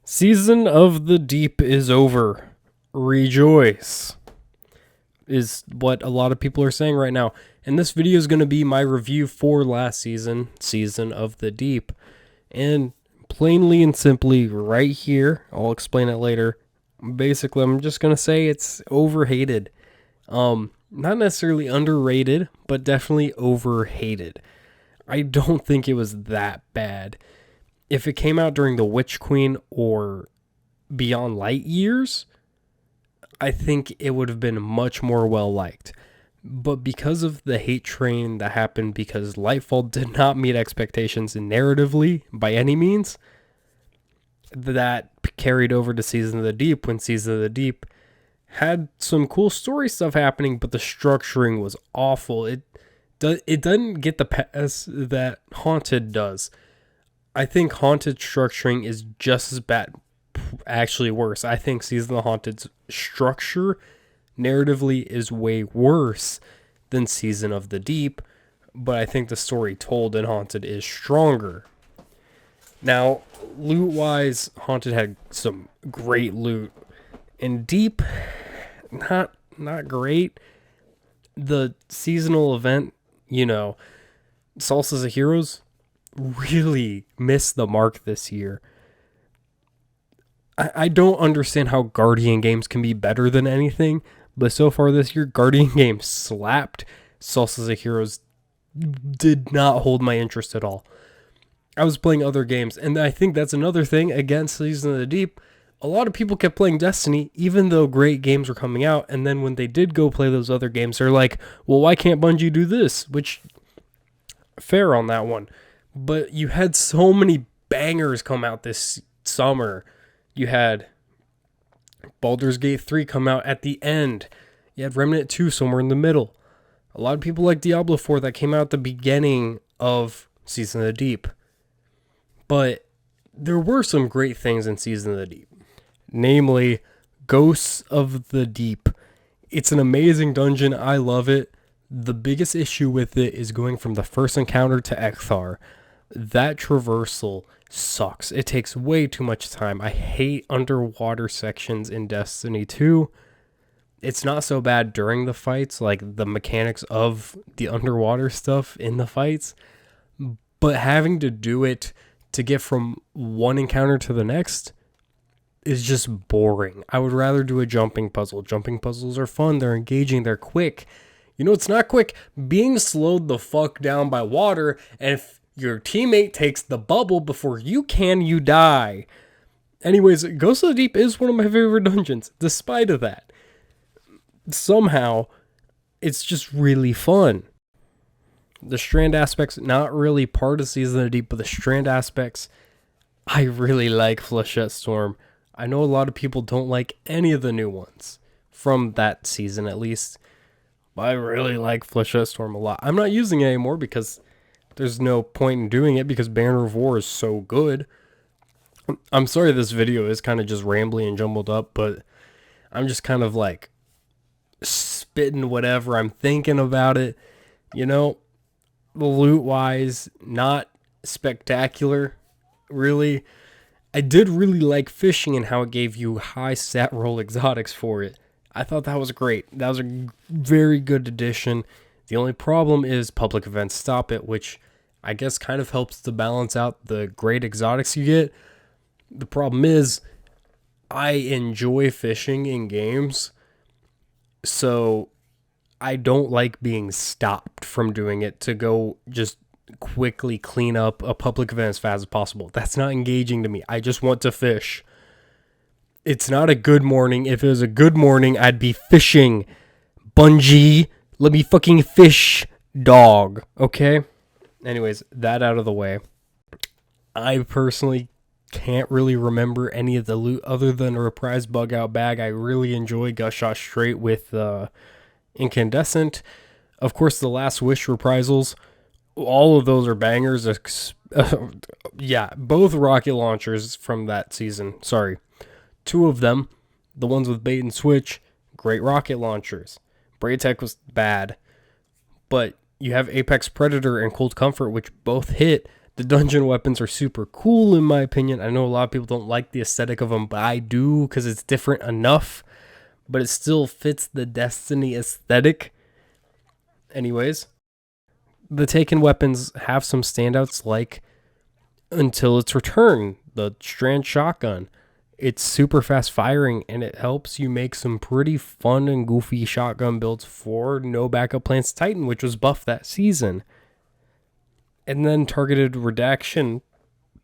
Season of the Deep is over. Rejoice, is what a lot of people are saying right now. And this video is going to be my review for last season, Season of the Deep. And plainly and simply right here, I'll explain it later. Basically, I'm just going to say it's overhated. Not necessarily underrated, but definitely overhated. I don't think it was that bad. If it came out during the Witch Queen or Beyond Light years, I think it would have been much more well liked. But because of the hate train that happened, because Lightfall did not meet expectations narratively by any means, that carried over to Season of the Deep, when Season of the Deep had some cool story stuff happening, but the structuring was awful. It doesn't get the pass that Haunted does. I think Haunted structuring is just as bad, actually worse. I think Season of the Haunted's structure narratively is way worse than Season of the Deep, but I think the story told in Haunted is stronger. Now, loot-wise, Haunted had some great loot. And Deep, not great. The seasonal event, Salsas of Heroes, really missed the mark this year. I don't understand how Guardian games can be better than anything, but so far this year, Guardian games slapped. Salsas of Heroes did not hold my interest at all. I was playing other games, and I think that's another thing against Season of the Deep. A lot of people kept playing Destiny, even though great games were coming out, and then when they did go play those other games, they're like, well, why can't Bungie do this? Which, fair on that one. But you had so many bangers come out this summer. You had Baldur's Gate 3 come out at the end. You had Remnant 2 somewhere in the middle. A lot of people like Diablo 4 that came out at the beginning of Season of the Deep. But there were some great things in Season of the Deep. Namely, Ghosts of the Deep. It's an amazing dungeon. I love it. The biggest issue with it is going from the first encounter to Ekthar. That traversal sucks. It takes way too much time. I hate underwater sections in Destiny 2. It's not so bad during the fights, like the mechanics of the underwater stuff in the fights, but having to do it to get from one encounter to the next is just boring. I would rather do a jumping puzzle. Jumping puzzles are fun. They're engaging. They're quick. It's not quick. Being slowed the fuck down by water, and if your teammate takes the bubble before you can, you die. Anyways, Ghost of the Deep is one of my favorite dungeons, despite of that. Somehow, it's just really fun. The strand aspects, not really part of Season of the Deep, but the strand aspects, I really like Flechette Storm. I know a lot of people don't like any of the new ones, from that season at least, but I really like Flechette Storm a lot. I'm not using it anymore because there's no point in doing it because Banner of War is so good. I'm sorry this video is kind of just rambly and jumbled up, but I'm just kind of like spitting whatever I'm thinking about it. The loot-wise, not spectacular, really. I did really like fishing and how it gave you high stat roll exotics for it. I thought that was great. That was a very good addition. The only problem is public events stop it, which I guess kind of helps to balance out the great exotics you get. The problem is, I enjoy fishing in games, so I don't like being stopped from doing it to go just quickly clean up a public event as fast as possible. That's not engaging to me. I just want to fish. It's not a good morning. If it was a good morning, I'd be fishing. Bungie, let me fucking fish, dog. Okay? Anyways, that out of the way. I personally can't really remember any of the loot other than a reprise bug out bag. I really enjoy Gutshot Straight with Incandescent. Of course, the Last Wish reprisals. All of those are bangers. Yeah, both rocket launchers from that season. Sorry. Two of them, the ones with bait and switch, great rocket launchers. Braid Tech was bad. But you have Apex Predator and Cold Comfort, which both hit. The dungeon weapons are super cool in my opinion. I know a lot of people don't like the aesthetic of them, but I do because it's different enough. But it still fits the Destiny aesthetic. Anyways, the taken weapons have some standouts like Until Its Return, the Strand Shotgun. It's super fast firing and it helps you make some pretty fun and goofy shotgun builds for No Backup Plans Titan, which was buffed that season. And then Targeted Redaction,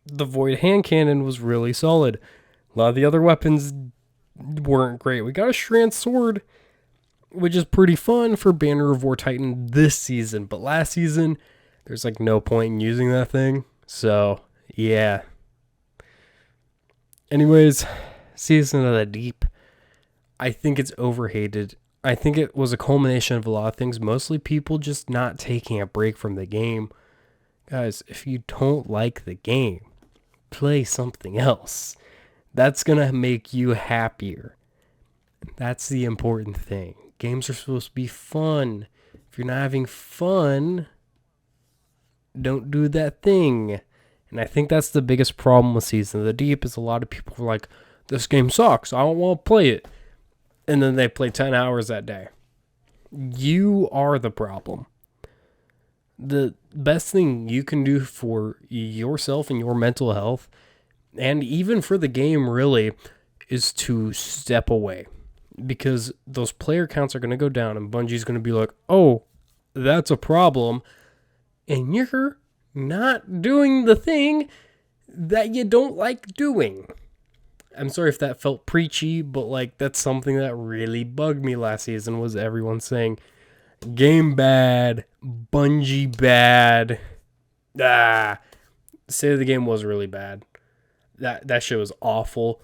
the Void Hand Cannon was really solid. A lot of the other weapons weren't great. We got a Strand Sword, which is pretty fun for Banner of War Titan this season. But last season, there's like no point in using that thing. So, yeah. Anyways, Season of the Deep, I think it's overhated. I think it was a culmination of a lot of things. Mostly people just not taking a break from the game. Guys, if you don't like the game, play something else. That's going to make you happier. That's the important thing. Games are supposed to be fun. If you're not having fun, don't do that thing. And I think that's the biggest problem with Season of the Deep is a lot of people are like, this game sucks. I don't want to play it. And then they play 10 hours that day. You are the problem. The best thing you can do for yourself and your mental health, and even for the game really, is to step away. Because those player counts are going to go down and Bungie's going to be like, oh, that's a problem. And you're not doing the thing that you don't like doing. I'm sorry if that felt preachy, but like that's something that really bugged me last season was everyone saying, game bad, Bungie bad. State of the game was really bad. That shit was awful.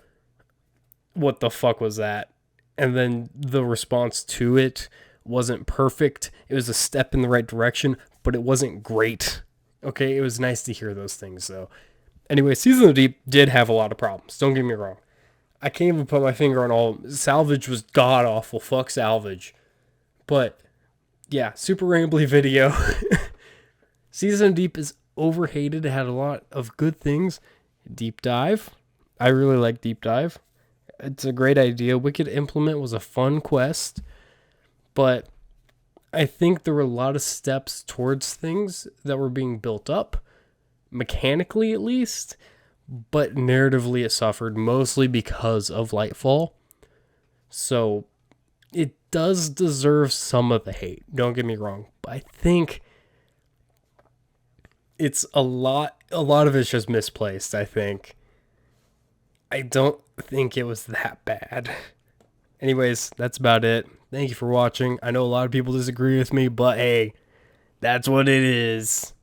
What the fuck was that? And then the response to it wasn't perfect. It was a step in the right direction, but it wasn't great. Okay, it was nice to hear those things, though. Anyway, Season of the Deep did have a lot of problems. Don't get me wrong. I can't even put my finger on all. Salvage was god-awful. Fuck Salvage. But, yeah, super rambly video. Season of Deep is overhated. It had a lot of good things. Deep Dive. I really like Deep Dive. It's a great idea. Wicked Implement was a fun quest. But I think there were a lot of steps towards things that were being built up, mechanically at least, but narratively it suffered mostly because of Lightfall. So it does deserve some of the hate, don't get me wrong, but I think it's a lot of it's just misplaced, I think. I don't think it was that bad. Anyways, that's about it. Thank you for watching. I know a lot of people disagree with me, but hey, that's what it is.